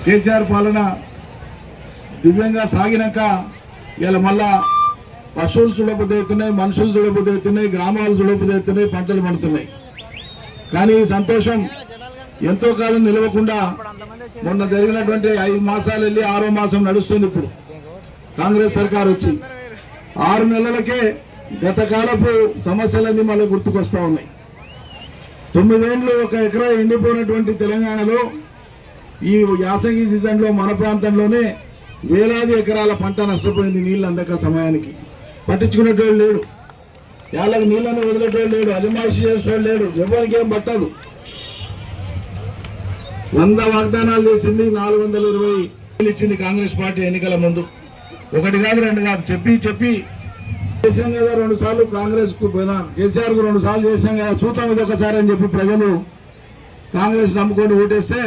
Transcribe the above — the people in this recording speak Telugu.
కేసీఆర్ పాలన దివ్యంగా సాగినాక ఇలా మళ్ళా పశువులు చూడబోతున్నాయి, మనుషులు చూడబోతున్నాయి, గ్రామాలు చూడబోతున్నాయి, పంటలు పండుతున్నాయి. కానీ ఈ సంతోషం ఎంతో కాలం నిలవకుండా మొన్న జరిగినటువంటి 5 మాసాలు వెళ్ళి 6వ మాసం నడుస్తుంది. ఇప్పుడు కాంగ్రెస్ సర్కార్ వచ్చి 6 నెలలకే గత కాలపు సమస్యలన్నీ మళ్ళీ గుర్తుకొస్తా ఉన్నాయి. 9 ఏళ్లు 1 ఎకరా ఎండిపోయినటువంటి తెలంగాణలో ఈ యాసంగి సీజన్లో మన ప్రాంతంలోనే వేలాది ఎకరాల పంట నష్టపోయింది. నీళ్ళు అందక సమయానికి పట్టించుకునేటోళ్ళు లేడు, వాళ్ళకి నీళ్ళని వదిలేటోళ్ళు లేడు, అజమాయిషి చేసేటోళ్ళు లేడు, ఎవరికి ఏం పట్టదు. 100 వాగ్దానాలు చేసింది, 420 ఇచ్చింది కాంగ్రెస్ పార్టీ ఎన్నికల ముందు. 1 కాదు 2 కాదు చెప్పి చేసాం కదా. 2 సార్లు కాంగ్రెస్ కు పోయినా, కేసీఆర్ కు 2 సార్లు చేసాం కదా, చూద్దాం ఇది ఒకసారి అని చెప్పి ప్రజలు కాంగ్రెస్ నమ్ముకొని ఓటేస్తే